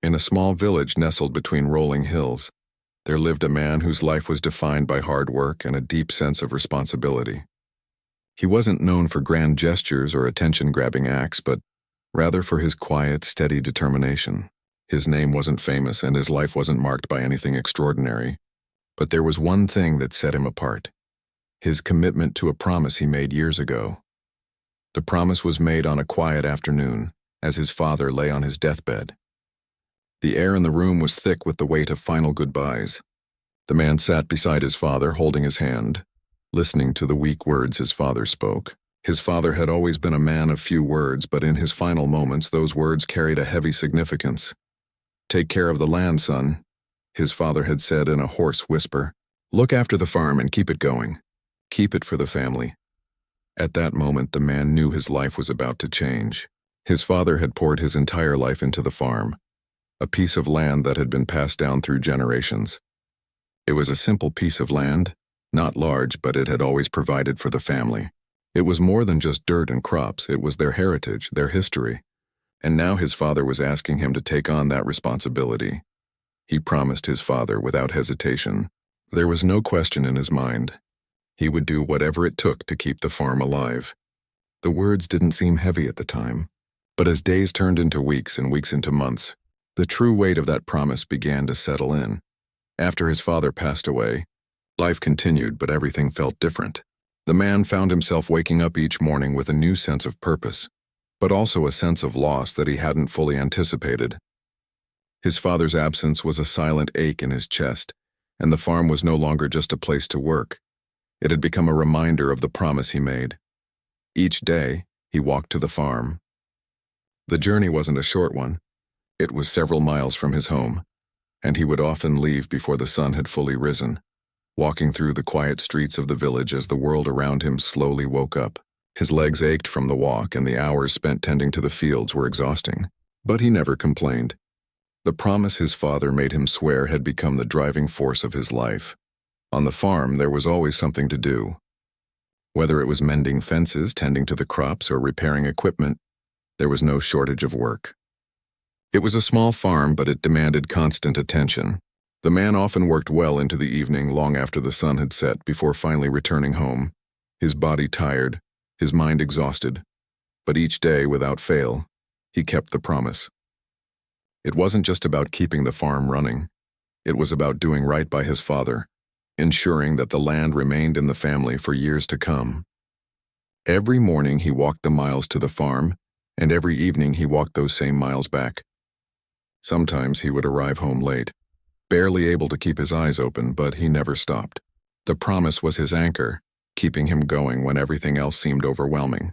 In a small village nestled between rolling hills, there lived a man whose life was defined by hard work and a deep sense of responsibility. He wasn't known for grand gestures or attention-grabbing acts, but rather for his quiet, steady determination. His name wasn't famous and his life wasn't marked by anything extraordinary, but there was one thing that set him apart: his commitment to a promise he made years ago. The promise was made on a quiet afternoon, as his father lay on his deathbed. The air in the room was thick with the weight of final goodbyes. The man sat beside his father, holding his hand, listening to the weak words his father spoke. His father had always been a man of few words, but in his final moments those words carried a heavy significance. "Take care of the land, son," his father had said in a hoarse whisper. "Look after the farm and keep it going. Keep it for the family." At that moment, the man knew his life was about to change. His father had poured his entire life into the farm, a piece of land that had been passed down through generations. It was a simple piece of land, not large, but it had always provided for the family. It was more than just dirt and crops, it was their heritage, their history. And now his father was asking him to take on that responsibility. He promised his father without hesitation. There was no question in his mind. He would do whatever it took to keep the farm alive. The words didn't seem heavy at the time, but as days turned into weeks and weeks into months, the true weight of that promise began to settle in. After his father passed away, life continued, but everything felt different. The man found himself waking up each morning with a new sense of purpose, but also a sense of loss that he hadn't fully anticipated. His father's absence was a silent ache in his chest, and the farm was no longer just a place to work. It had become a reminder of the promise he made. Each day, he walked to the farm. The journey wasn't a short one. It was several miles from his home, and he would often leave before the sun had fully risen, walking through the quiet streets of the village as the world around him slowly woke up. His legs ached from the walk, and the hours spent tending to the fields were exhausting, but he never complained. The promise his father made him swear had become the driving force of his life. On the farm, there was always something to do. Whether it was mending fences, tending to the crops, or repairing equipment, there was no shortage of work. It was a small farm, but it demanded constant attention. The man often worked well into the evening, long after the sun had set, before finally returning home, his body tired, his mind exhausted. But each day, without fail, he kept the promise. It wasn't just about keeping the farm running. It was about doing right by his father, ensuring that the land remained in the family for years to come. Every morning he walked the miles to the farm, and every evening he walked those same miles back. Sometimes he would arrive home late, barely able to keep his eyes open, but he never stopped. The promise was his anchor, keeping him going when everything else seemed overwhelming.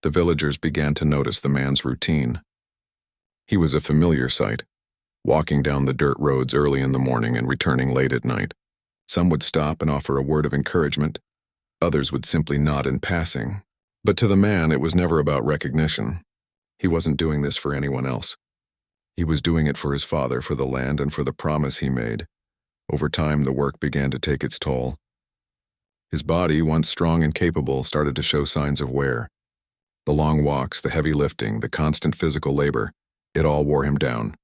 The villagers began to notice the man's routine. He was a familiar sight, walking down the dirt roads early in the morning and returning late at night. Some would stop and offer a word of encouragement. Others would simply nod in passing. But to the man, it was never about recognition. He wasn't doing this for anyone else. He was doing it for his father, for the land, and for the promise he made. Over time, the work began to take its toll. His body, once strong and capable, started to show signs of wear. The long walks, the heavy lifting, the constant physical labor, it all wore him down.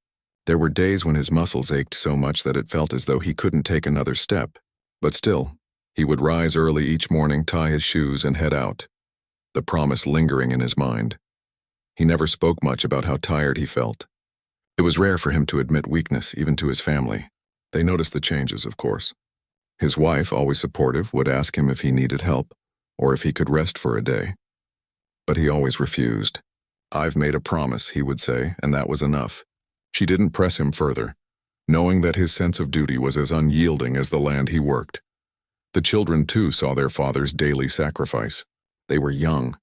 There were days when his muscles ached so much that it felt as though he couldn't take another step. But still, he would rise early each morning, tie his shoes, and head out, the promise lingering in his mind. He never spoke much about how tired he felt. It was rare for him to admit weakness, even to his family. They noticed the changes, of course. His wife, always supportive, would ask him if he needed help, or if he could rest for a day. But he always refused. "I've made a promise," he would say, and that was enough. She didn't press him further, knowing that his sense of duty was as unyielding as the land he worked. The children, too, saw their father's daily sacrifice. They were young,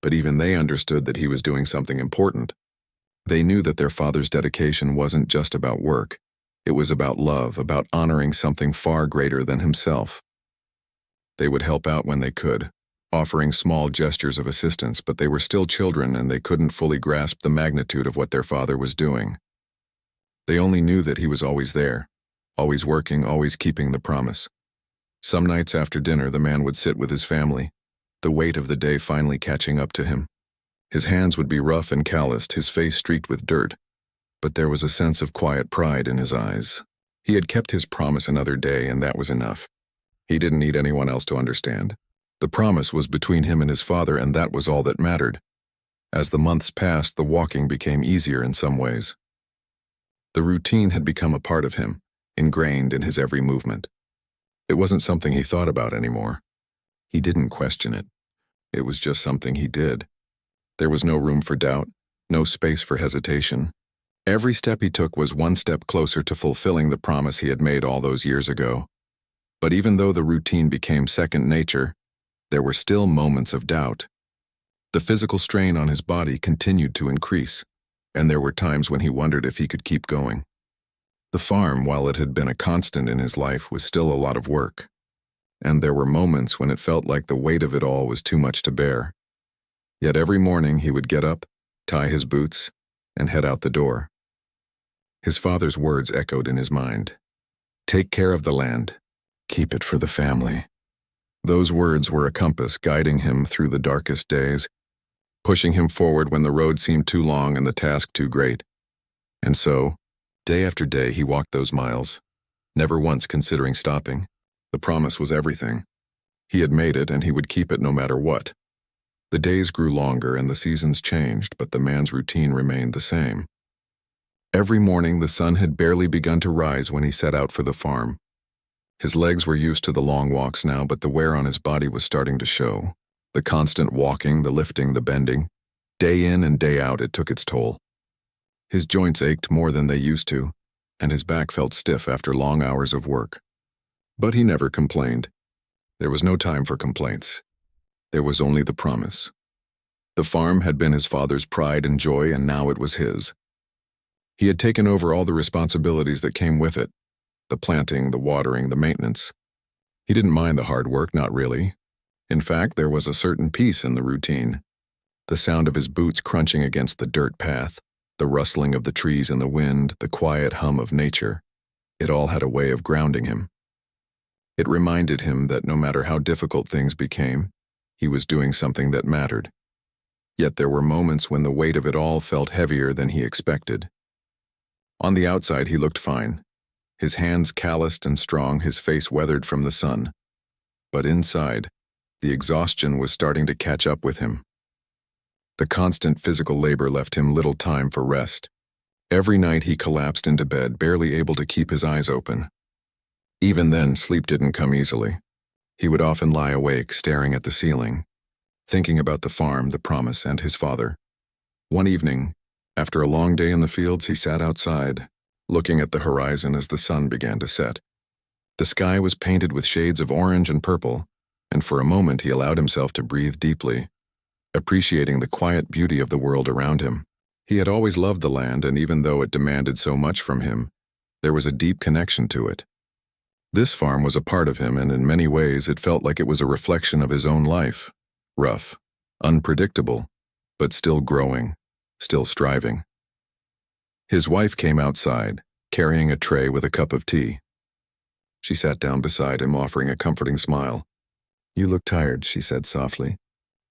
but even they understood that he was doing something important. They knew that their father's dedication wasn't just about work. It was about love, about honoring something far greater than himself. They would help out when they could, offering small gestures of assistance, but they were still children and they couldn't fully grasp the magnitude of what their father was doing. They only knew that he was always there, always working, always keeping the promise. Some nights after dinner, the man would sit with his family, the weight of the day finally catching up to him. His hands would be rough and calloused, his face streaked with dirt, but there was a sense of quiet pride in his eyes. He had kept his promise another day, and that was enough. He didn't need anyone else to understand. The promise was between him and his father, and that was all that mattered. As the months passed, the walking became easier in some ways. The routine had become a part of him, ingrained in his every movement. It wasn't something he thought about anymore. He didn't question it. It was just something he did. There was no room for doubt, no space for hesitation. Every step he took was one step closer to fulfilling the promise he had made all those years ago. But even though the routine became second nature, there were still moments of doubt. The physical strain on his body continued to increase, and there were times when he wondered if he could keep going. The farm, while it had been a constant in his life, was still a lot of work, and there were moments when it felt like the weight of it all was too much to bear. Yet every morning he would get up, tie his boots, and head out the door. His father's words echoed in his mind. "Take care of the land. Keep it for the family." Those words were a compass guiding him through the darkest days, pushing him forward when the road seemed too long and the task too great. And so, day after day, he walked those miles, never once considering stopping. The promise was everything. He had made it, and he would keep it no matter what. The days grew longer and the seasons changed, but the man's routine remained the same. Every morning, the sun had barely begun to rise when he set out for the farm. His legs were used to the long walks now, but the wear on his body was starting to show. The constant walking, the lifting, the bending. Day in and day out, it took its toll. His joints ached more than they used to, and his back felt stiff after long hours of work. But he never complained. There was no time for complaints. There was only the promise. The farm had been his father's pride and joy, and now it was his. He had taken over all the responsibilities that came with it. The planting, the watering, the maintenance. He didn't mind the hard work, not really. In fact, there was a certain peace in the routine. The sound of his boots crunching against the dirt path, the rustling of the trees in the wind, the quiet hum of nature. It all had a way of grounding him. It reminded him that no matter how difficult things became, he was doing something that mattered. Yet there were moments when the weight of it all felt heavier than he expected. On the outside, he looked fine. His hands calloused and strong, his face weathered from the sun. But inside, the exhaustion was starting to catch up with him. The constant physical labor left him little time for rest. Every night he collapsed into bed, barely able to keep his eyes open. Even then, sleep didn't come easily. He would often lie awake, staring at the ceiling, thinking about the farm, the promise, and his father. One evening, after a long day in the fields, he sat outside, looking at the horizon as the sun began to set. The sky was painted with shades of orange and purple, and for a moment he allowed himself to breathe deeply, appreciating the quiet beauty of the world around him. He had always loved the land, and even though it demanded so much from him, there was a deep connection to it. This farm was a part of him, and in many ways it felt like it was a reflection of his own life. Rough, unpredictable, but still growing, still striving. His wife came outside, carrying a tray with a cup of tea. She sat down beside him, offering a comforting smile. "You look tired," she said softly.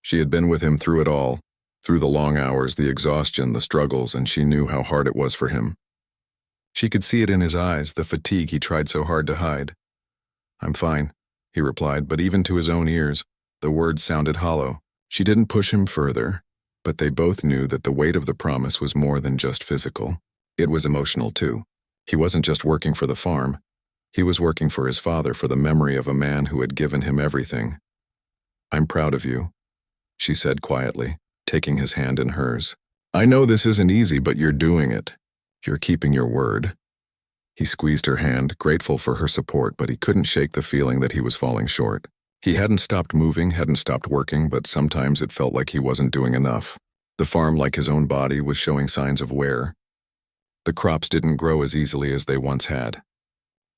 She had been with him through it all, through the long hours, the exhaustion, the struggles, and she knew how hard it was for him. She could see it in his eyes, the fatigue he tried so hard to hide. "I'm fine," he replied, but even to his own ears, the words sounded hollow. She didn't push him further, but they both knew that the weight of the promise was more than just physical. It was emotional too. He wasn't just working for the farm. He was working for his father, for the memory of a man who had given him everything. "I'm proud of you," she said quietly, taking his hand in hers. "I know this isn't easy, but you're doing it. You're keeping your word." He squeezed her hand, grateful for her support, but he couldn't shake the feeling that he was falling short. He hadn't stopped moving, hadn't stopped working, but sometimes it felt like he wasn't doing enough. The farm, like his own body, was showing signs of wear. The crops didn't grow as easily as they once had.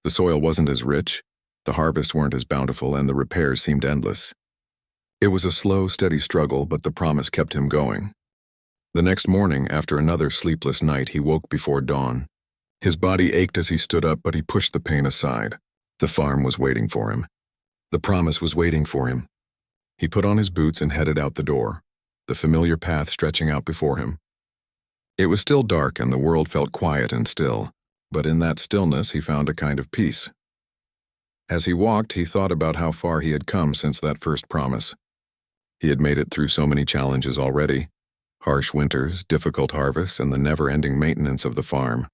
The soil wasn't as rich, the harvests weren't as bountiful, and the repairs seemed endless. It was a slow, steady struggle, but the promise kept him going. The next morning, after another sleepless night, he woke before dawn. His body ached as he stood up, but he pushed the pain aside. The farm was waiting for him. The promise was waiting for him. He put on his boots and headed out the door, the familiar path stretching out before him. It was still dark and the world felt quiet and still, but in that stillness he found a kind of peace. As he walked, he thought about how far he had come since that first promise. He had made it through so many challenges already: harsh winters, difficult harvests, and the never-ending maintenance of the farm.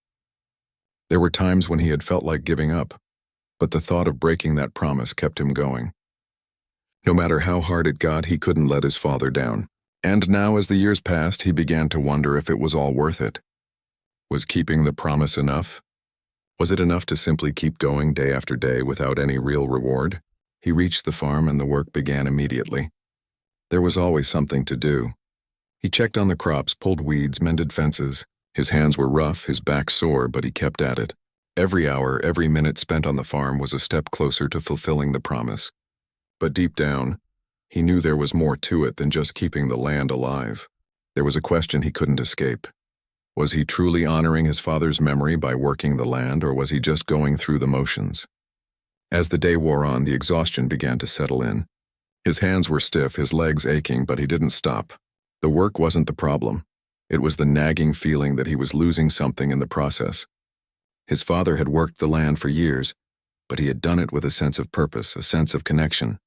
There were times when he had felt like giving up, but the thought of breaking that promise kept him going. No matter how hard it got, he couldn't let his father down. And now, as the years passed, he began to wonder if it was all worth it. Was keeping the promise enough? Was it enough to simply keep going day after day without any real reward? He reached the farm and the work began immediately. There was always something to do. He checked on the crops, pulled weeds, mended fences. His hands were rough, his back sore, but he kept at it. Every hour, every minute spent on the farm was a step closer to fulfilling the promise. But deep down, he knew there was more to it than just keeping the land alive. There was a question he couldn't escape. Was he truly honoring his father's memory by working the land, or was he just going through the motions? As the day wore on, the exhaustion began to settle in. His hands were stiff, his legs aching, but he didn't stop. The work wasn't the problem. It was the nagging feeling that he was losing something in the process. His father had worked the land for years, but he had done it with a sense of purpose, a sense of connection.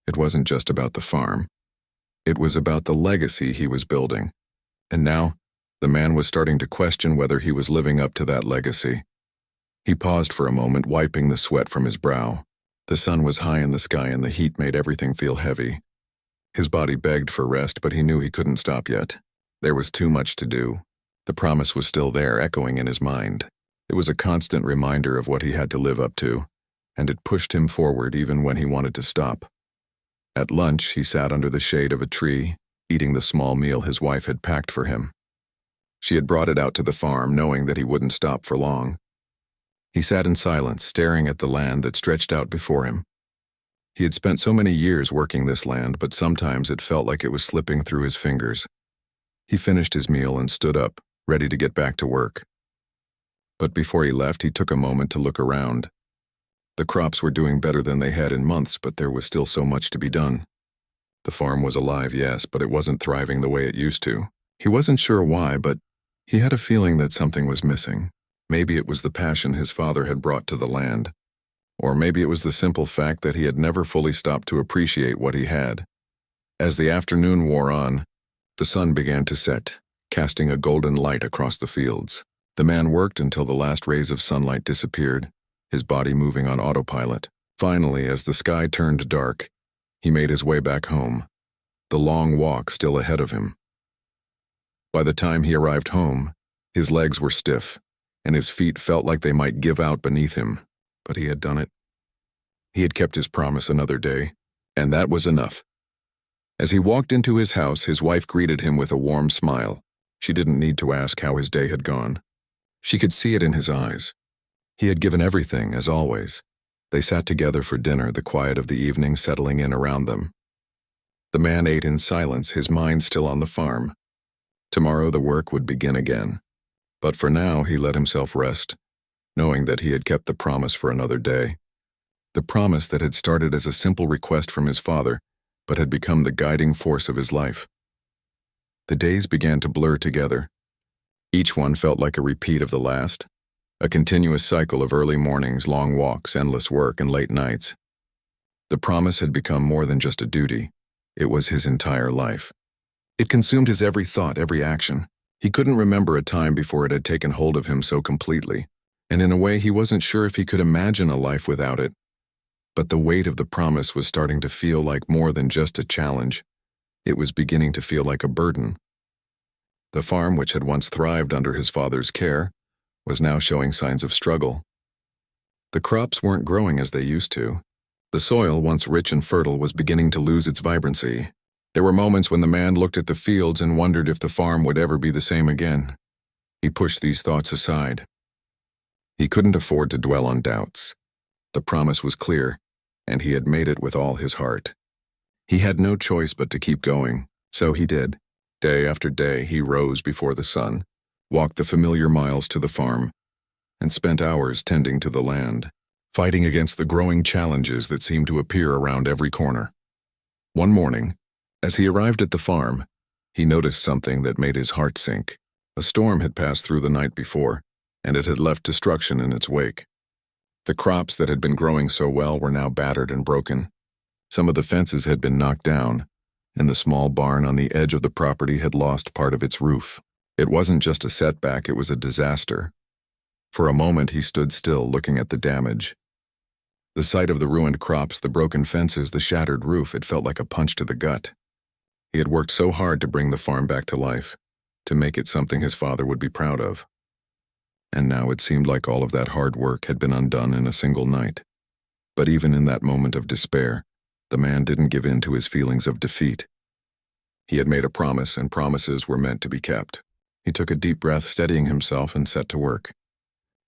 It wasn't just about the farm. It was about the legacy he was building. And now, the man was starting to question whether he was living up to that legacy. He paused for a moment, wiping the sweat from his brow. The sun was high in the sky and the heat made everything feel heavy. His body begged for rest, but he knew he couldn't stop yet. There was too much to do. The promise was still there, echoing in his mind. It was a constant reminder of what he had to live up to, and it pushed him forward even when he wanted to stop. At lunch, he sat under the shade of a tree, eating the small meal his wife had packed for him. She had brought it out to the farm, knowing that he wouldn't stop for long. He sat in silence, staring at the land that stretched out before him. He had spent so many years working this land, but sometimes it felt like it was slipping through his fingers. He finished his meal and stood up, ready to get back to work. But before he left, he took a moment to look around. The crops were doing better than they had in months, but there was still so much to be done. The farm was alive, yes, but it wasn't thriving the way it used to. He wasn't sure why, but he had a feeling that something was missing. Maybe it was the passion his father had brought to the land. Or maybe it was the simple fact that he had never fully stopped to appreciate what he had. As the afternoon wore on, the sun began to set, casting a golden light across the fields. The man worked until the last rays of sunlight disappeared, his body moving on autopilot. Finally, as the sky turned dark, he made his way back home, the long walk still ahead of him. By the time he arrived home, his legs were stiff, and his feet felt like they might give out beneath him, but he had done it. He had kept his promise another day, and that was enough. As he walked into his house, his wife greeted him with a warm smile. She didn't need to ask how his day had gone. She could see it in his eyes. He had given everything, as always. They sat together for dinner, the quiet of the evening settling in around them. The man ate in silence, his mind still on the farm. Tomorrow the work would begin again. But for now, he let himself rest, knowing that he had kept the promise for another day. The promise that had started as a simple request from his father, but had become the guiding force of his life. The days began to blur together. Each one felt like a repeat of the last, a continuous cycle of early mornings, long walks, endless work, and late nights. The promise had become more than just a duty. It was his entire life. It consumed his every thought, every action. He couldn't remember a time before it had taken hold of him so completely, and in a way he wasn't sure if he could imagine a life without it. But the weight of the promise was starting to feel like more than just a challenge. It was beginning to feel like a burden. The farm, which had once thrived under his father's care, was now showing signs of struggle. The crops weren't growing as they used to. The soil, once rich and fertile, was beginning to lose its vibrancy. There were moments when the man looked at the fields and wondered if the farm would ever be the same again. He pushed these thoughts aside. He couldn't afford to dwell on doubts. The promise was clear, and he had made it with all his heart. He had no choice but to keep going, so he did. Day after day, he rose before the sun, walked the familiar miles to the farm, and spent hours tending to the land, fighting against the growing challenges that seemed to appear around every corner. One morning, as he arrived at the farm, he noticed something that made his heart sink. A storm had passed through the night before, and it had left destruction in its wake. The crops that had been growing so well were now battered and broken. Some of the fences had been knocked down, and the small barn on the edge of the property had lost part of its roof. It wasn't just a setback, it was a disaster. For a moment he stood still, looking at the damage. The sight of the ruined crops, the broken fences, the shattered roof, it felt like a punch to the gut. He had worked so hard to bring the farm back to life, to make it something his father would be proud of. And now it seemed like all of that hard work had been undone in a single night. But even in that moment of despair, the man didn't give in to his feelings of defeat. He had made a promise, and promises were meant to be kept. He took a deep breath, steadying himself, and set to work.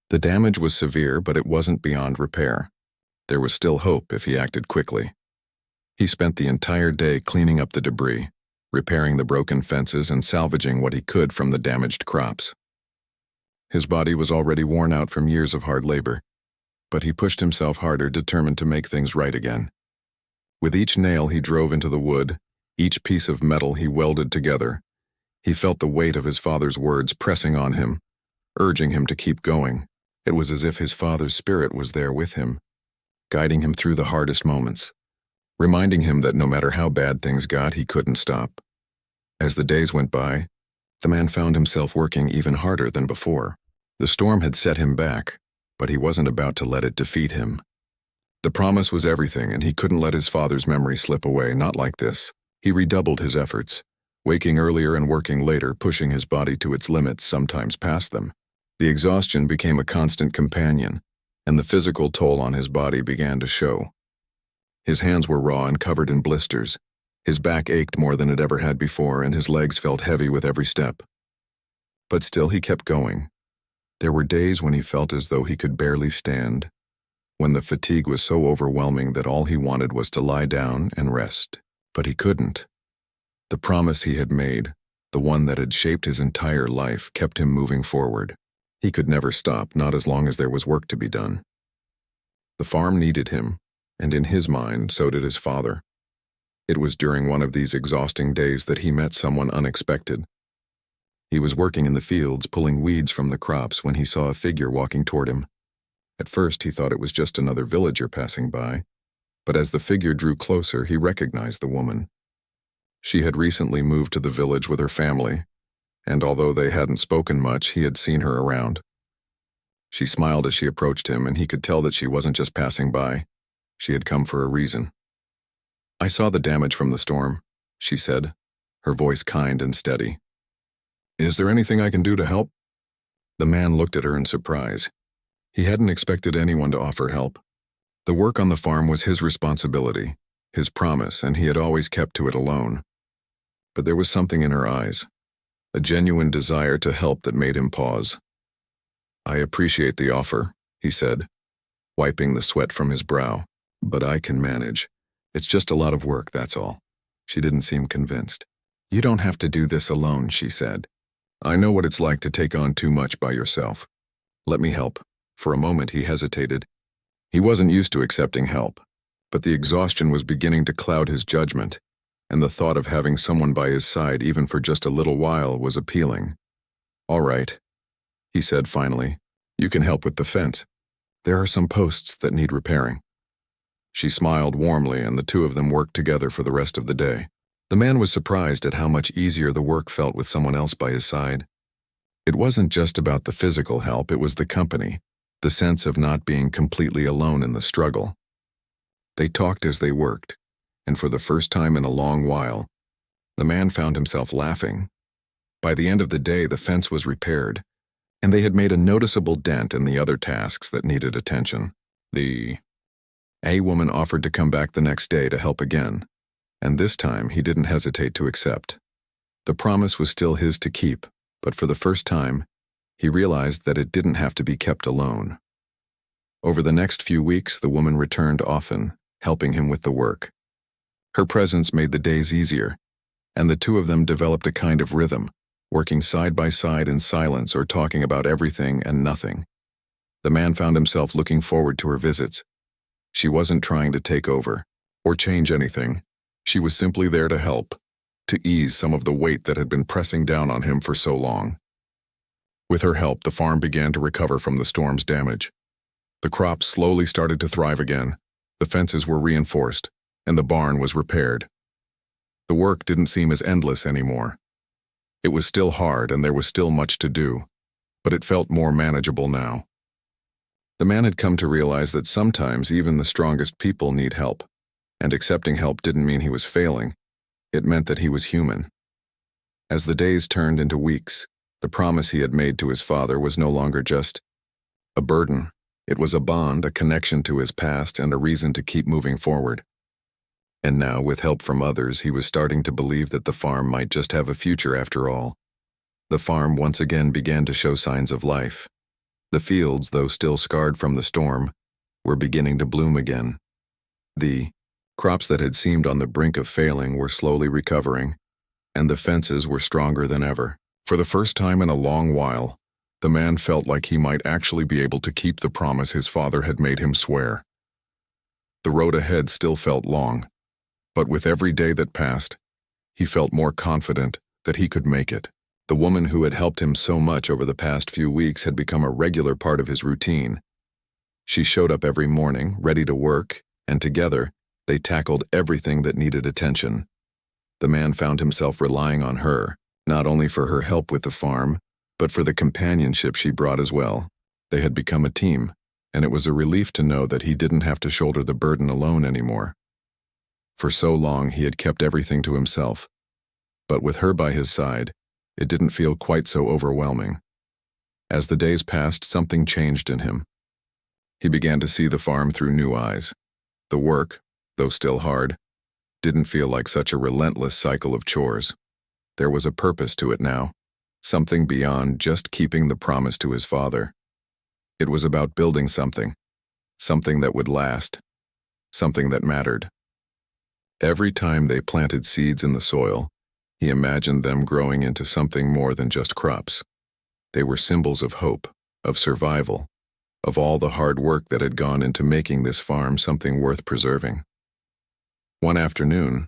The damage was severe, but it wasn't beyond repair. There was still hope if he acted quickly. He spent the entire day cleaning up the debris, repairing the broken fences and salvaging what he could from the damaged crops. His body was already worn out from years of hard labor, but he pushed himself harder, determined to make things right again. With each nail he drove into the wood, each piece of metal he welded together, he felt the weight of his father's words pressing on him, urging him to keep going. It was as if his father's spirit was there with him, guiding him through the hardest moments, reminding him that no matter how bad things got, he couldn't stop. As the days went by, the man found himself working even harder than before. The storm had set him back, but he wasn't about to let it defeat him. The promise was everything, and he couldn't let his father's memory slip away, not like this. He redoubled his efforts, waking earlier and working later, pushing his body to its limits, sometimes past them. The exhaustion became a constant companion, and the physical toll on his body began to show. His hands were raw and covered in blisters. His back ached more than it ever had before, and his legs felt heavy with every step. But still he kept going. There were days when he felt as though he could barely stand, when the fatigue was so overwhelming that all he wanted was to lie down and rest. But he couldn't. The promise he had made, the one that had shaped his entire life, kept him moving forward. He could never stop, not as long as there was work to be done. The farm needed him, and in his mind, so did his father. It was during one of these exhausting days that he met someone unexpected. He was working in the fields, pulling weeds from the crops, when he saw a figure walking toward him. At first, he thought it was just another villager passing by, but as the figure drew closer, he recognized the woman. She had recently moved to the village with her family, and although they hadn't spoken much, he had seen her around. She smiled as she approached him, and he could tell that she wasn't just passing by. She had come for a reason. "I saw the damage from the storm," she said, her voice kind and steady. "Is there anything I can do to help?" The man looked at her in surprise. He hadn't expected anyone to offer help. The work on the farm was his responsibility, his promise, and he had always kept to it alone. But there was something in her eyes, a genuine desire to help that made him pause. "I appreciate the offer," he said, wiping the sweat from his brow, "but I can manage. It's just a lot of work, that's all." She didn't seem convinced. "You don't have to do this alone," she said. "I know what it's like to take on too much by yourself. Let me help." For a moment he hesitated. He wasn't used to accepting help, but the exhaustion was beginning to cloud his judgment, and the thought of having someone by his side even for just a little while was appealing. "All right," he said finally. "You can help with the fence. There are some posts that need repairing." She smiled warmly, and the two of them worked together for the rest of the day. The man was surprised at how much easier the work felt with someone else by his side. It wasn't just about the physical help, it was the company, the sense of not being completely alone in the struggle. They talked as they worked, and for the first time in a long while, the man found himself laughing. By the end of the day, the fence was repaired, and they had made a noticeable dent in the other tasks that needed attention. A woman offered to come back the next day to help again, and this time he didn't hesitate to accept. The promise was still his to keep, but for the first time, he realized that it didn't have to be kept alone. Over the next few weeks, the woman returned often, helping him with the work. Her presence made the days easier, and the two of them developed a kind of rhythm, working side by side in silence or talking about everything and nothing. The man found himself looking forward to her visits. She wasn't trying to take over or change anything. She was simply there to help, to ease some of the weight that had been pressing down on him for so long. With her help, the farm began to recover from the storm's damage. The crops slowly started to thrive again, the fences were reinforced, and the barn was repaired. The work didn't seem as endless anymore. It was still hard and there was still much to do, but it felt more manageable now. The man had come to realize that sometimes even the strongest people need help, and accepting help didn't mean he was failing. It meant that he was human. As the days turned into weeks, the promise he had made to his father was no longer just a burden. It was a bond, a connection to his past, and a reason to keep moving forward. And now, with help from others, he was starting to believe that the farm might just have a future after all. The farm once again began to show signs of life. The fields, though still scarred from the storm, were beginning to bloom again. The crops that had seemed on the brink of failing were slowly recovering, and the fences were stronger than ever. For the first time in a long while, the man felt like he might actually be able to keep the promise his father had made him swear. The road ahead still felt long, but with every day that passed, he felt more confident that he could make it. The woman who had helped him so much over the past few weeks had become a regular part of his routine. She showed up every morning, ready to work, and together, they tackled everything that needed attention. The man found himself relying on her, not only for her help with the farm, but for the companionship she brought as well. They had become a team, and it was a relief to know that he didn't have to shoulder the burden alone anymore. For so long, he had kept everything to himself. But with her by his side, it didn't feel quite so overwhelming. As the days passed, something changed in him. He began to see the farm through new eyes. The work, though still hard, didn't feel like such a relentless cycle of chores. There was a purpose to it now, something beyond just keeping the promise to his father. It was about building something that would last, something that mattered. Every time they planted seeds in the soil, he imagined them growing into something more than just crops. They were symbols of hope, of survival, of all the hard work that had gone into making this farm something worth preserving. One afternoon,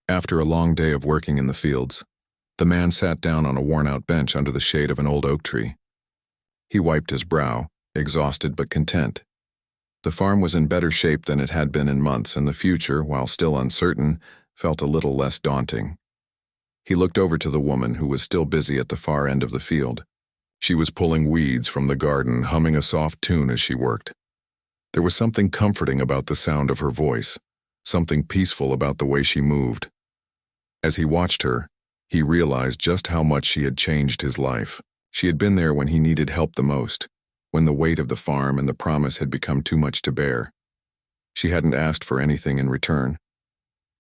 after a long day of working in the fields, the man sat down on a worn-out bench under the shade of an old oak tree. He wiped his brow, exhausted but content. The farm was in better shape than it had been in months, and the future, while still uncertain, felt a little less daunting. He looked over to the woman who was still busy at the far end of the field. She was pulling weeds from the garden, humming a soft tune as she worked. There was something comforting about the sound of her voice, something peaceful about the way she moved. As he watched her, he realized just how much she had changed his life. She had been there when he needed help the most, when the weight of the farm and the promise had become too much to bear. She hadn't asked for anything in return.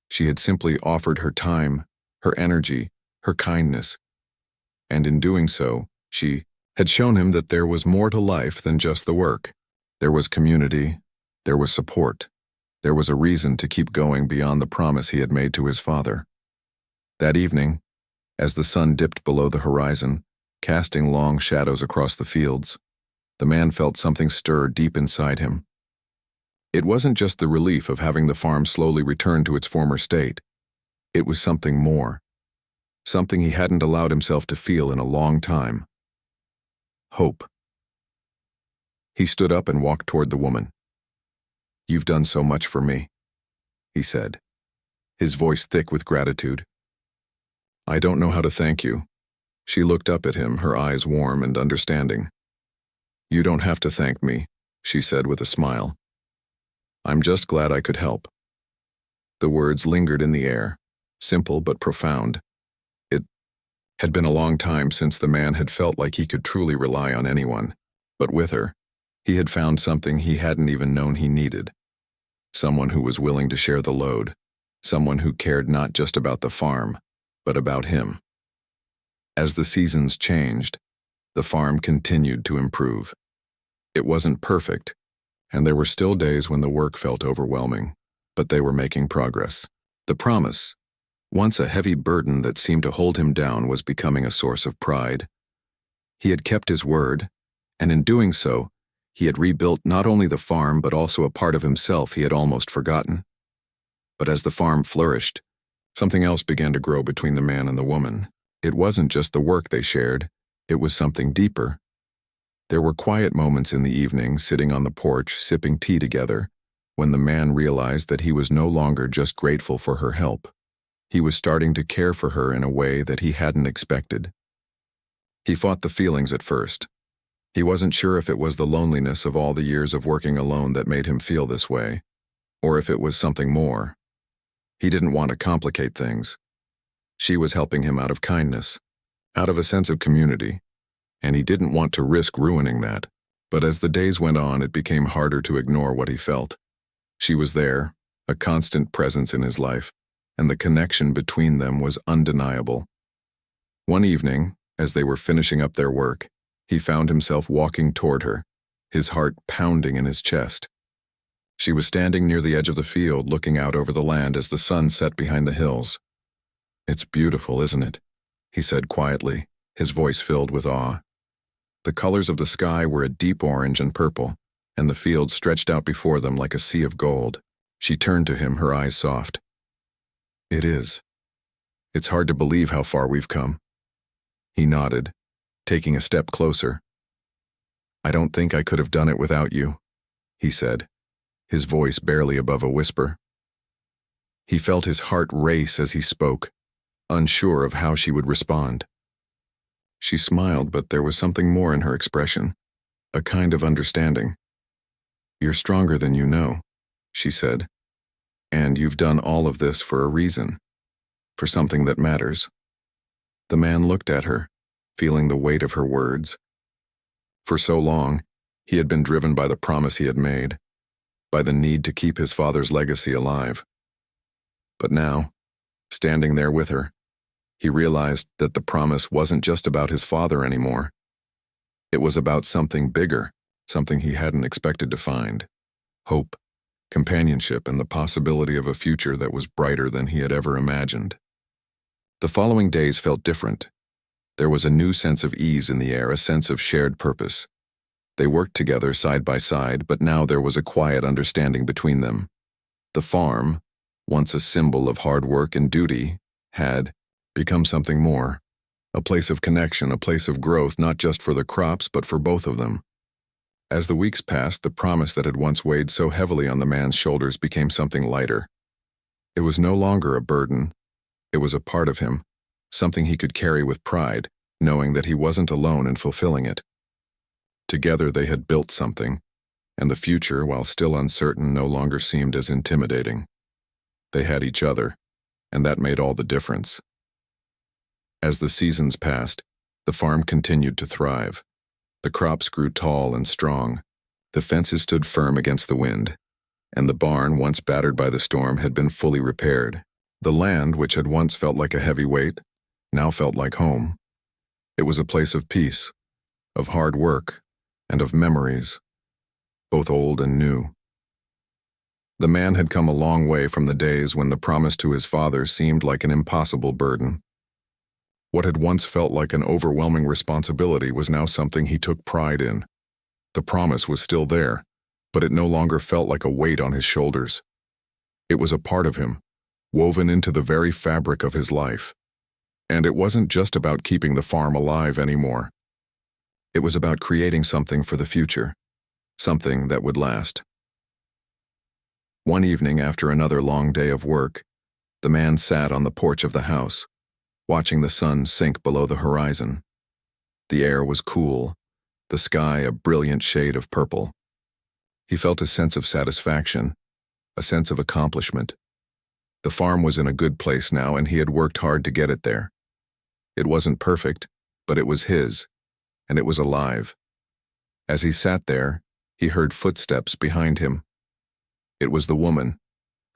She had simply offered her time, her energy, her kindness. And in doing so, she had shown him that there was more to life than just the work. There was community, there was support, there was a reason to keep going beyond the promise he had made to his father. That evening, as the sun dipped below the horizon, casting long shadows across the fields, the man felt something stir deep inside him. It wasn't just the relief of having the farm slowly return to its former state. It was something more, something he hadn't allowed himself to feel in a long time. Hope. He stood up and walked toward the woman. "You've done so much for me," he said, his voice thick with gratitude. "I don't know how to thank you." She looked up at him, her eyes warm and understanding. "You don't have to thank me," she said with a smile. "I'm just glad I could help." The words lingered in the air, simple but profound. It had been a long time since the man had felt like he could truly rely on anyone, but with her, he had found something he hadn't even known he needed. Someone who was willing to share the load, someone who cared not just about the farm, but about him. As the seasons changed, the farm continued to improve. It wasn't perfect, and there were still days when the work felt overwhelming, but they were making progress. The promise, once a heavy burden that seemed to hold him down, was becoming a source of pride. He had kept his word, and in doing so, he had rebuilt not only the farm but also a part of himself he had almost forgotten. But as the farm flourished, something else began to grow between the man and the woman. It wasn't just the work they shared, It was something deeper. There were quiet moments in the evening, sitting on the porch, sipping tea together, when the man realized that he was no longer just grateful for her help. He was starting to care for her in a way that he hadn't expected. He fought the feelings at first. He wasn't sure if it was the loneliness of all the years of working alone that made him feel this way, or if it was something more. He didn't want to complicate things. She was helping him out of kindness, out of a sense of community, and he didn't want to risk ruining that. But as the days went on, it became harder to ignore what he felt. She was there, a constant presence in his life, and the connection between them was undeniable. One evening, as they were finishing up their work, he found himself walking toward her, his heart pounding in his chest. She was standing near the edge of the field, looking out over the land as the sun set behind the hills. "It's beautiful, isn't it?" he said quietly, his voice filled with awe. The colors of the sky were a deep orange and purple, and the field stretched out before them like a sea of gold. She turned to him, her eyes soft. "It is. It's hard to believe how far we've come." He nodded, taking a step closer. "I don't think I could have done it without you," he said, his voice barely above a whisper. He felt his heart race as he spoke, unsure of how she would respond. She smiled, but there was something more in her expression, a kind of understanding. "You're stronger than you know," she said, "and you've done all of this for a reason, for something that matters." The man looked at her, feeling the weight of her words. For so long, he had been driven by the promise he had made, by the need to keep his father's legacy alive. But now, standing there with her, he realized that the promise wasn't just about his father anymore. It was about something bigger, something he hadn't expected to find: hope, companionship, and the possibility of a future that was brighter than he had ever imagined. The following days felt different. There was a new sense of ease in the air, a sense of shared purpose. They worked together side by side, but now there was a quiet understanding between them. The farm, once a symbol of hard work and duty, had become something more, a place of connection, a place of growth, not just for the crops, but for both of them. As the weeks passed, the promise that had once weighed so heavily on the man's shoulders became something lighter. It was no longer a burden. It was a part of him, something he could carry with pride, knowing that he wasn't alone in fulfilling it. Together they had built something, and the future, while still uncertain, no longer seemed as intimidating. They had each other, and that made all the difference. As the seasons passed, the farm continued to thrive. The crops grew tall and strong, the fences stood firm against the wind, and the barn, once battered by the storm, had been fully repaired. The land, which had once felt like a heavy weight, now felt like home. It was a place of peace, of hard work, and of memories, both old and new. The man had come a long way from the days when the promise to his father seemed like an impossible burden. What had once felt like an overwhelming responsibility was now something he took pride in. The promise was still there, but it no longer felt like a weight on his shoulders. It was a part of him, woven into the very fabric of his life. And it wasn't just about keeping the farm alive anymore. It was about creating something for the future, something that would last. One evening, after another long day of work, the man sat on the porch of the house, watching the sun sink below the horizon. The air was cool, the sky a brilliant shade of purple. He felt a sense of satisfaction, a sense of accomplishment. The farm was in a good place now, and he had worked hard to get it there. It wasn't perfect, but it was his, and it was alive. As he sat there, he heard footsteps behind him. It was the woman,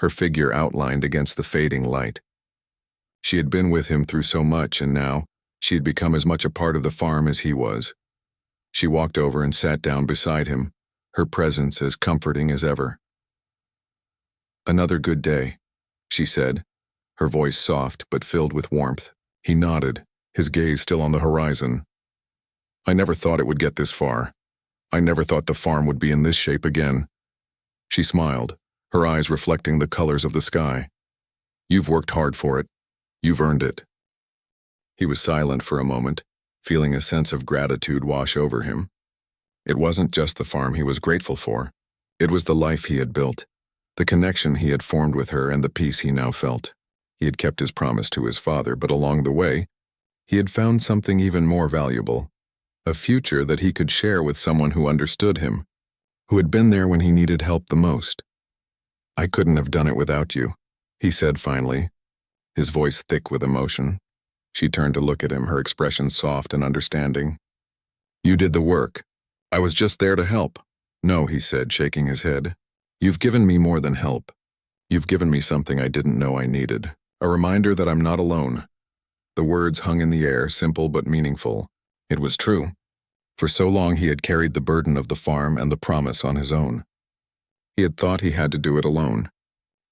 her figure outlined against the fading light. She had been with him through so much, and now she had become as much a part of the farm as he was. She walked over and sat down beside him, her presence as comforting as ever. "Another good day," she said, her voice soft but filled with warmth. He nodded, his gaze still on the horizon. "I never thought it would get this far. I never thought the farm would be in this shape again." She smiled, her eyes reflecting the colors of the sky. "You've worked hard for it. You've earned it." He was silent for a moment, feeling a sense of gratitude wash over him. It wasn't just the farm he was grateful for. It was the life he had built, the connection he had formed with her, and the peace he now felt. He had kept his promise to his father, but along the way, he had found something even more valuable, a future that he could share with someone who understood him, who had been there when he needed help the most. "I couldn't have done it without you," he said finally, his voice thick with emotion. She turned to look at him, her expression soft and understanding. "You did the work. I was just there to help." "No," he said, shaking his head. "You've given me more than help. You've given me something I didn't know I needed, a reminder that I'm not alone." The words hung in the air, simple but meaningful. It was true. For so long he had carried the burden of the farm and the promise on his own. He had thought he had to do it alone,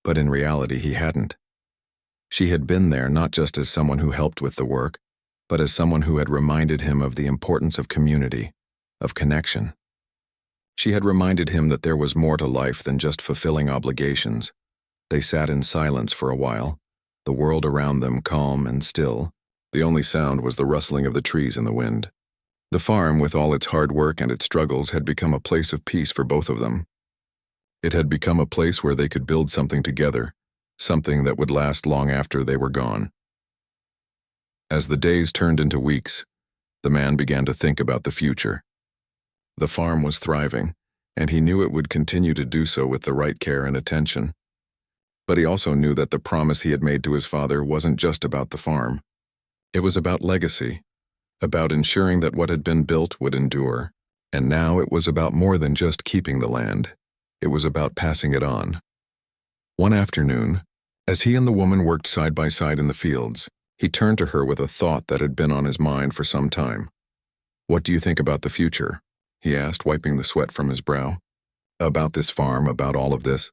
but in reality he hadn't. She had been there not just as someone who helped with the work, but as someone who had reminded him of the importance of community, of connection. She had reminded him that there was more to life than just fulfilling obligations. They sat in silence for a while, the world around them calm and still. The only sound was the rustling of the trees in the wind. The farm, with all its hard work and its struggles, had become a place of peace for both of them. It had become a place where they could build something together, something that would last long after they were gone. As the days turned into weeks, the man began to think about the future. The farm was thriving, and he knew it would continue to do so with the right care and attention. But he also knew that the promise he had made to his father wasn't just about the farm. It was about legacy, about ensuring that what had been built would endure. And now it was about more than just keeping the land. It was about passing it on. One afternoon, as he and the woman worked side by side in the fields, he turned to her with a thought that had been on his mind for some time. "What do you think about the future?" he asked, wiping the sweat from his brow. "About this farm, about all of this?"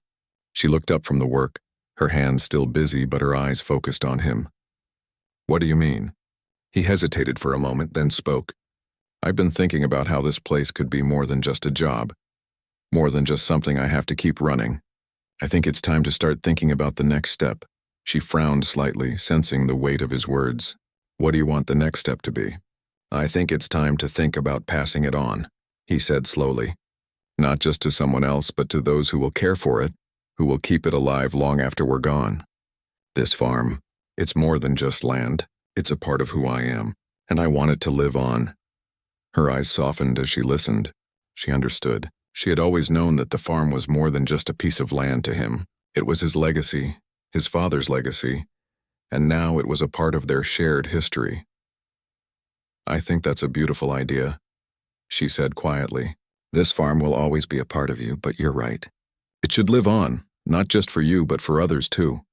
She looked up from the work, her hands still busy but her eyes focused on him. "What do you mean?" He hesitated for a moment, then spoke. "I've been thinking about how this place could be more than just a job, more than just something I have to keep running. I think it's time to start thinking about the next step." She frowned slightly, sensing the weight of his words. "What do you want the next step to be?" "I think it's time to think about passing it on," he said slowly. "Not just to someone else, but to those who will care for it, who will keep it alive long after we're gone. This farm, it's more than just land. It's a part of who I am, and I want it to live on." Her eyes softened as she listened. She understood. She had always known that the farm was more than just a piece of land to him. It was his legacy, his father's legacy, and now it was a part of their shared history. "I think that's a beautiful idea," she said quietly. "This farm will always be a part of you, but you're right. It should live on, not just for you, but for others too."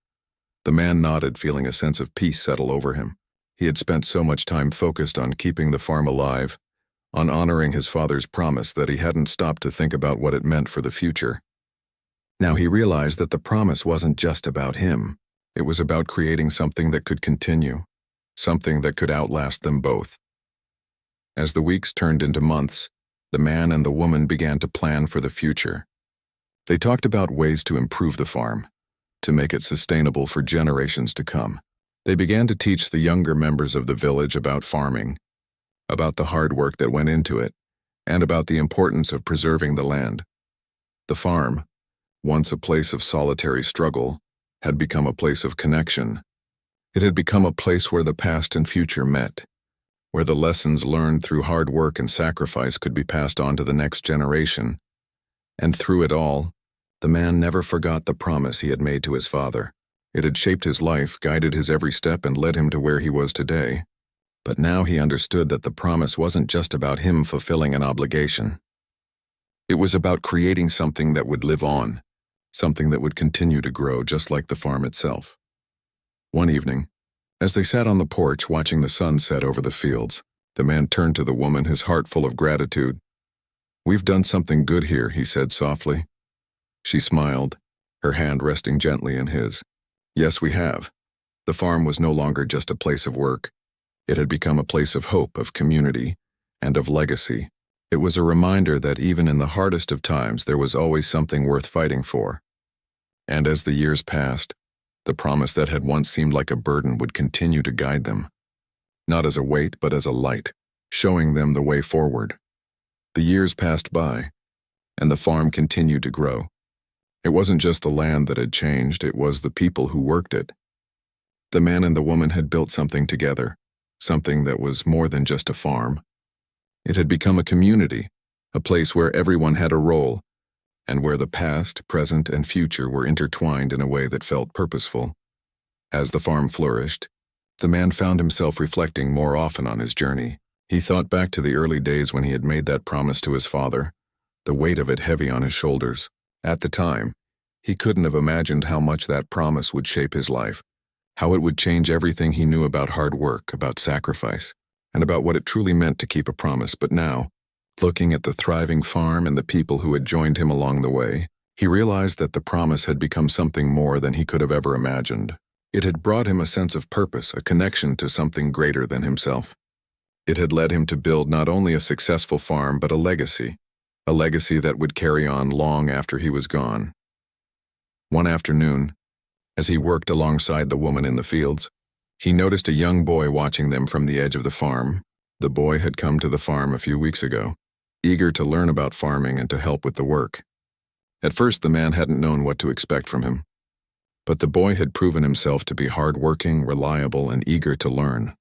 The man nodded, feeling a sense of peace settle over him. He had spent so much time focused on keeping the farm alive, on honoring his father's promise, that he hadn't stopped to think about what it meant for the future. Now he realized that the promise wasn't just about him. It was about creating something that could continue, something that could outlast them both. As the weeks turned into months, the man and the woman began to plan for the future. They talked about ways to improve the farm, to make it sustainable for generations to come. They began to teach the younger members of the village about farming, about the hard work that went into it, and about the importance of preserving the land. The farm, once a place of solitary struggle, had become a place of connection. It had become a place where the past and future met, where the lessons learned through hard work and sacrifice could be passed on to the next generation. And through it all, the man never forgot the promise he had made to his father. It had shaped his life, guided his every step, and led him to where he was today. But now he understood that the promise wasn't just about him fulfilling an obligation. It was about creating something that would live on, something that would continue to grow just like the farm itself. One evening, as they sat on the porch watching the sun set over the fields, the man turned to the woman, his heart full of gratitude. "We've done something good here," he said softly. She smiled, her hand resting gently in his. "Yes, we have." The farm was no longer just a place of work. It had become a place of hope, of community, and of legacy. It was a reminder that even in the hardest of times there was always something worth fighting for. And as the years passed, the promise that had once seemed like a burden would continue to guide them. Not as a weight, but as a light, showing them the way forward. The years passed by, and the farm continued to grow. It wasn't just the land that had changed, it was the people who worked it. The man and the woman had built something together, something that was more than just a farm. It had become a community, a place where everyone had a role, and where the past, present, and future were intertwined in a way that felt purposeful. As the farm flourished, the man found himself reflecting more often on his journey. He thought back to the early days when he had made that promise to his father, the weight of it heavy on his shoulders. At the time, he couldn't have imagined how much that promise would shape his life, how it would change everything he knew about hard work, about sacrifice, and about what it truly meant to keep a promise. But now, looking at the thriving farm and the people who had joined him along the way, he realized that the promise had become something more than he could have ever imagined. It had brought him a sense of purpose, a connection to something greater than himself. It had led him to build not only a successful farm but a legacy that would carry on long after he was gone. One afternoon, as he worked alongside the woman in the fields, he noticed a young boy watching them from the edge of the farm. The boy had come to the farm a few weeks ago, eager to learn about farming and to help with the work. At first, the man hadn't known what to expect from him, but the boy had proven himself to be hardworking, reliable, and eager to learn.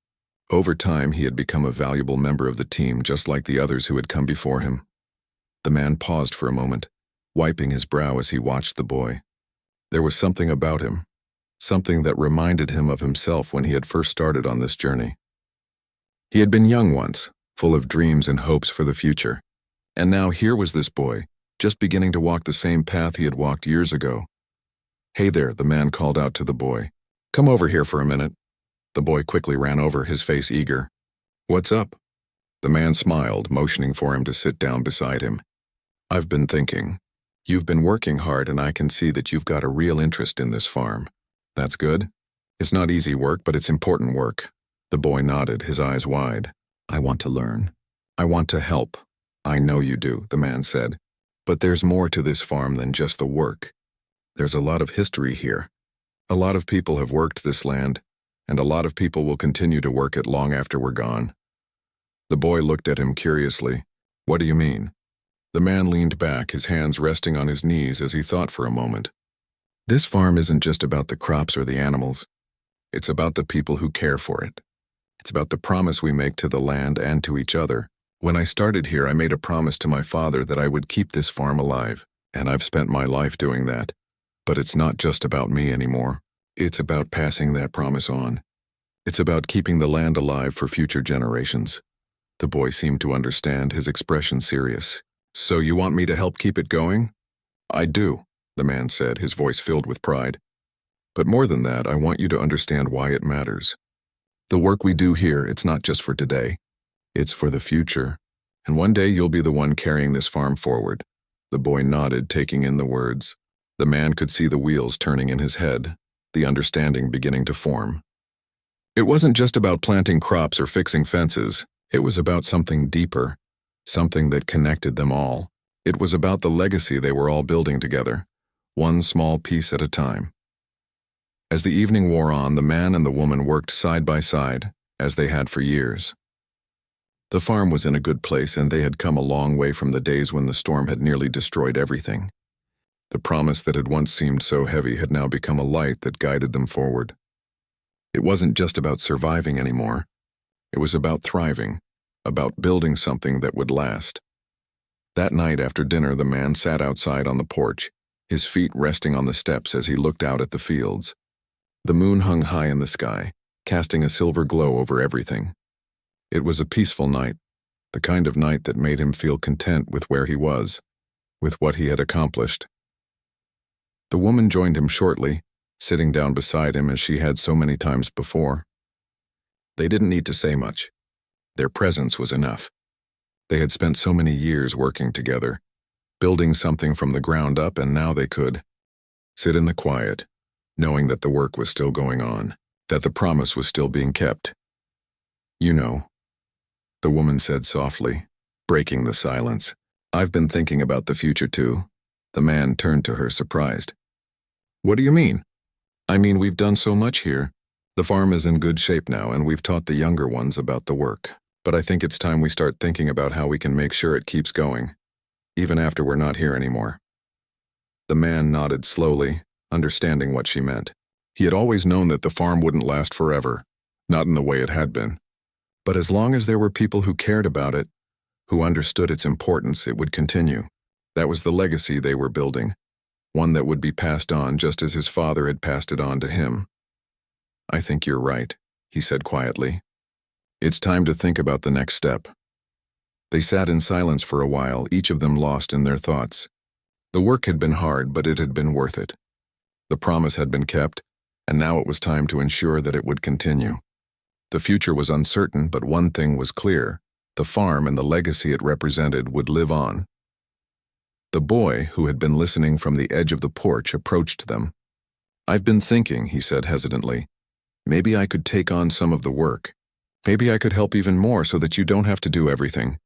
Over time, he had become a valuable member of the team, just like the others who had come before him. The man paused for a moment, wiping his brow as he watched the boy. There was something about him, something that reminded him of himself when he had first started on this journey. He had been young once, full of dreams and hopes for the future. And now here was this boy, just beginning to walk the same path he had walked years ago. "Hey there," the man called out to the boy. "Come over here for a minute." The boy quickly ran over, his face eager. "What's up?" The man smiled, motioning for him to sit down beside him. "I've been thinking. You've been working hard and I can see that you've got a real interest in this farm. That's good. It's not easy work, but it's important work." The boy nodded, his eyes wide. "I want to learn. I want to help." "I know you do," the man said. "But there's more to this farm than just the work. There's a lot of history here. A lot of people have worked this land, and a lot of people will continue to work it long after we're gone." The boy looked at him curiously. "What do you mean?" The man leaned back, his hands resting on his knees as he thought for a moment. "This farm isn't just about the crops or the animals. It's about the people who care for it. It's about the promise we make to the land and to each other. When I started here, I made a promise to my father that I would keep this farm alive, and I've spent my life doing that. But it's not just about me anymore. It's about passing that promise on. It's about keeping the land alive for future generations." The boy seemed to understand, his expression serious. "So you want me to help keep it going?" "I do," the man said, his voice filled with pride. "But more than that, I want you to understand why it matters. The work we do here, it's not just for today. It's for the future. And one day you'll be the one carrying this farm forward." The boy nodded, taking in the words. The man could see the wheels turning in his head, the understanding beginning to form. It wasn't just about planting crops or fixing fences. It was about something deeper, something that connected them all. It was about the legacy they were all building together, one small piece at a time. As the evening wore on, the man and the woman worked side by side, as they had for years. The farm was in a good place, and they had come a long way from the days when the storm had nearly destroyed everything. The promise that had once seemed so heavy had now become a light that guided them forward. It wasn't just about surviving anymore. It was about thriving, about building something that would last. That night after dinner, the man sat outside on the porch, his feet resting on the steps as he looked out at the fields. The moon hung high in the sky, casting a silver glow over everything. It was a peaceful night, the kind of night that made him feel content with where he was, with what he had accomplished. The woman joined him shortly, sitting down beside him as she had so many times before. They didn't need to say much. Their presence was enough. They had spent so many years working together, building something from the ground up, and now they could sit in the quiet, knowing that the work was still going on, that the promise was still being kept. "You know," the woman said softly, breaking the silence, "I've been thinking about the future too." The man turned to her, surprised. "What do you mean?" "I mean, we've done so much here. The farm is in good shape now, and we've taught the younger ones about the work. But I think it's time we start thinking about how we can make sure it keeps going, even after we're not here anymore." The man nodded slowly, understanding what she meant. He had always known that the farm wouldn't last forever, not in the way it had been. But as long as there were people who cared about it, who understood its importance, it would continue. That was the legacy they were building, one that would be passed on just as his father had passed it on to him. "I think you're right," he said quietly. "It's time to think about the next step." They sat in silence for a while, each of them lost in their thoughts. The work had been hard, but it had been worth it. The promise had been kept, and now it was time to ensure that it would continue. The future was uncertain, but one thing was clear: the farm and the legacy it represented would live on. The boy, who had been listening from the edge of the porch, approached them. "I've been thinking," he said hesitantly. "Maybe I could take on some of the work. Maybe I could help even more so that you don't have to do everything."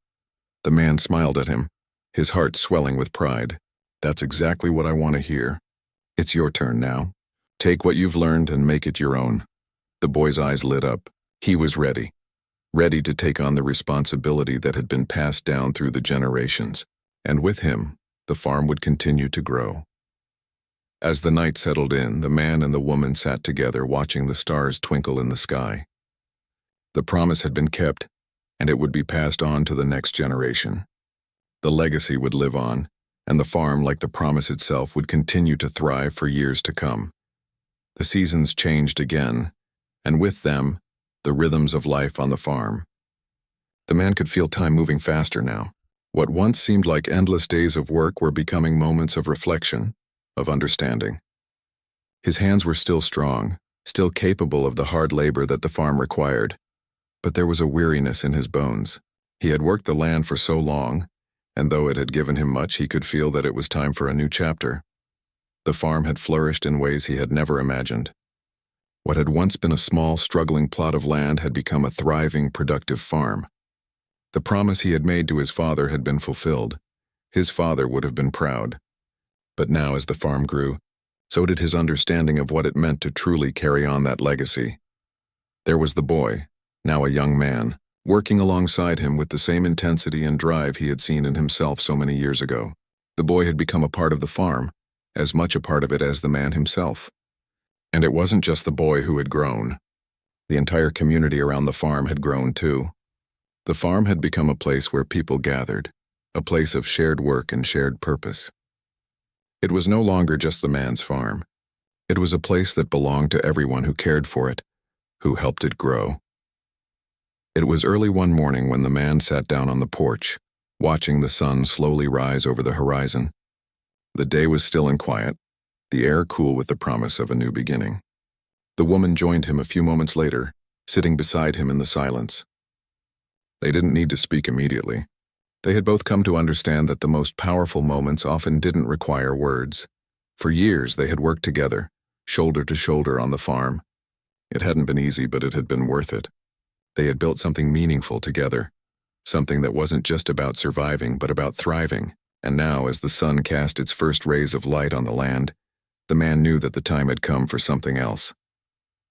The man smiled at him, his heart swelling with pride. "That's exactly what I want to hear. It's your turn now. Take what you've learned and make it your own." The boy's eyes lit up. He was ready to take on the responsibility that had been passed down through the generations, and with him, the farm would continue to grow. As the night settled in, the man and the woman sat together watching the stars twinkle in the sky. The promise had been kept, and it would be passed on to the next generation. The legacy would live on, and the farm, like the promise itself, would continue to thrive for years to come. The seasons changed again, and with them, the rhythms of life on the farm. The man could feel time moving faster now. What once seemed like endless days of work were becoming moments of reflection, of understanding. His hands were still strong, still capable of the hard labor that the farm required, but there was a weariness in his bones. He had worked the land for so long, and though it had given him much, he could feel that it was time for a new chapter. The farm had flourished in ways he had never imagined. What had once been a small, struggling plot of land had become a thriving, productive farm. The promise he had made to his father had been fulfilled. His father would have been proud. But now, as the farm grew, so did his understanding of what it meant to truly carry on that legacy. There was the boy, now a young man, working alongside him with the same intensity and drive he had seen in himself so many years ago. The boy had become a part of the farm, as much a part of it as the man himself. And it wasn't just the boy who had grown. The entire community around the farm had grown too. The farm had become a place where people gathered, a place of shared work and shared purpose. It was no longer just the man's farm. It was a place that belonged to everyone who cared for it, who helped it grow. It was early one morning when the man sat down on the porch, watching the sun slowly rise over the horizon. The day was still and quiet, the air cool with the promise of a new beginning. The woman joined him a few moments later, sitting beside him in the silence. They didn't need to speak immediately. They had both come to understand that the most powerful moments often didn't require words. For years they had worked together, shoulder to shoulder on the farm. It hadn't been easy, but it had been worth it. They had built something meaningful together, something that wasn't just about surviving, but about thriving. And now, as the sun cast its first rays of light on the land, the man knew that the time had come for something else.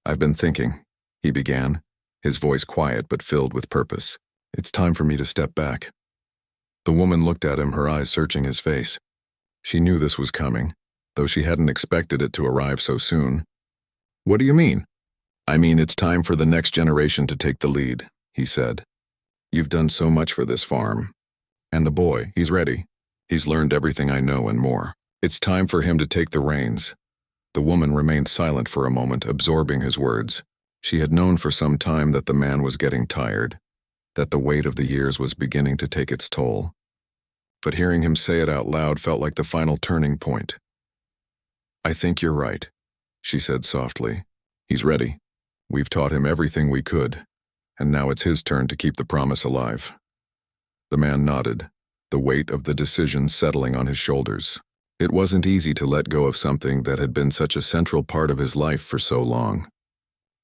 "I've been thinking," he began, his voice quiet but filled with purpose. "It's time for me to step back." The woman looked at him, her eyes searching his face. She knew this was coming, though she hadn't expected it to arrive so soon. "What do you mean?" "I mean, it's time for the next generation to take the lead," he said. "You've done so much for this farm. And the boy, he's ready. He's learned everything I know and more. It's time for him to take the reins." The woman remained silent for a moment, absorbing his words. She had known for some time that the man was getting tired, that the weight of the years was beginning to take its toll. But hearing him say it out loud felt like the final turning point. "I think you're right," she said softly. "He's ready. We've taught him everything we could, and now it's his turn to keep the promise alive." The man nodded, the weight of the decision settling on his shoulders. It wasn't easy to let go of something that had been such a central part of his life for so long.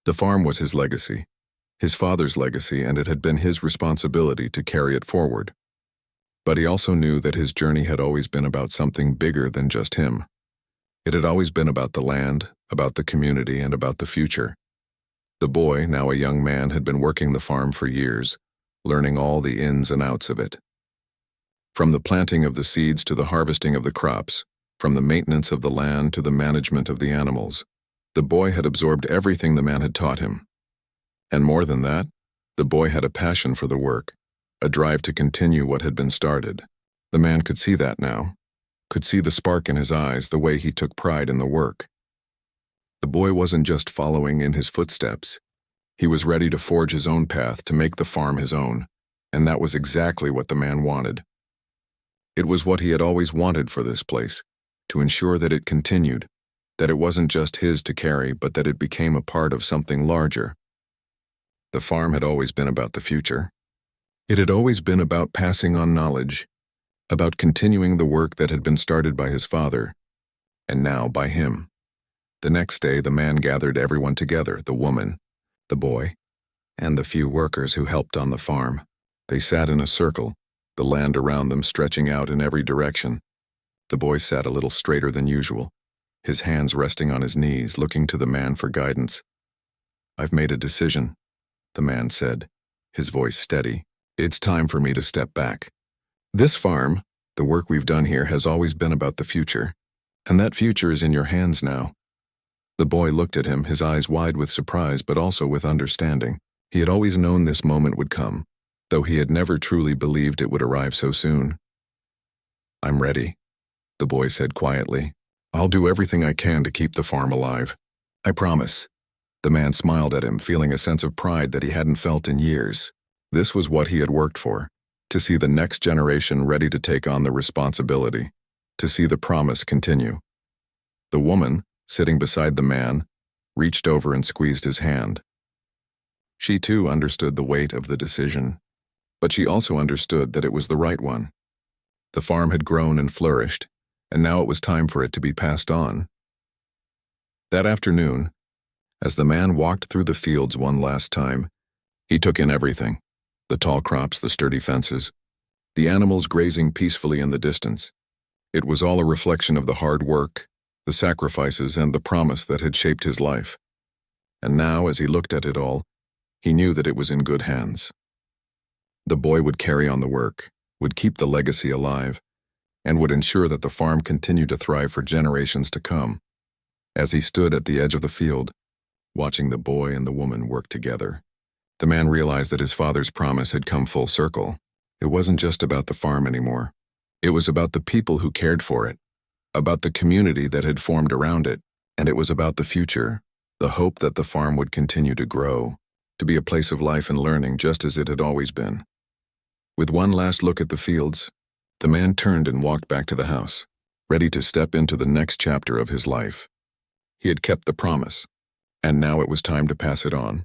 The farm was his legacy, his father's legacy, and it had been his responsibility to carry it forward. But he also knew that his journey had always been about something bigger than just him. It had always been about the land, about the community, and about the future. The boy, now a young man, had been working the farm for years, learning all the ins and outs of it. From the planting of the seeds to the harvesting of the crops, from the maintenance of the land to the management of the animals, the boy had absorbed everything the man had taught him. And more than that, the boy had a passion for the work, a drive to continue what had been started. The man could see that now, could see the spark in his eyes, the way he took pride in the work. The boy wasn't just following in his footsteps. He was ready to forge his own path, to make the farm his own, and that was exactly what the man wanted. It was what he had always wanted for this place, to ensure that it continued, that it wasn't just his to carry, but that it became a part of something larger. The farm had always been about the future. It had always been about passing on knowledge, about continuing the work that had been started by his father, and now by him. The next day, the man gathered everyone together, the woman, the boy, and the few workers who helped on the farm. They sat in a circle, the land around them stretching out in every direction. The boy sat a little straighter than usual, his hands resting on his knees, looking to the man for guidance. "I've made a decision," the man said, his voice steady. "It's time for me to step back. This farm, the work we've done here, has always been about the future, and that future is in your hands now." The boy looked at him, his eyes wide with surprise but also with understanding. He had always known this moment would come, though he had never truly believed it would arrive so soon. "I'm ready," the boy said quietly. "I'll do everything I can to keep the farm alive. I promise." The man smiled at him, feeling a sense of pride that he hadn't felt in years. This was what he had worked for, to see the next generation ready to take on the responsibility, to see the promise continue. The woman, sitting beside the man, reached over and squeezed his hand. She too understood the weight of the decision, but she also understood that it was the right one. The farm had grown and flourished, and now it was time for it to be passed on. That afternoon, as the man walked through the fields one last time, he took in everything: the tall crops, the sturdy fences, the animals grazing peacefully in the distance. It was all a reflection of the hard work, the sacrifices, and the promise that had shaped his life. And now, as he looked at it all, he knew that it was in good hands. The boy would carry on the work, would keep the legacy alive, and would ensure that the farm continued to thrive for generations to come. As he stood at the edge of the field, watching the boy and the woman work together, the man realized that his father's promise had come full circle. It wasn't just about the farm anymore. It was about the people who cared for it, about the community that had formed around it, and it was about the future, the hope that the farm would continue to grow, to be a place of life and learning just as it had always been. With one last look at the fields, the man turned and walked back to the house, ready to step into the next chapter of his life. He had kept the promise, and now it was time to pass it on.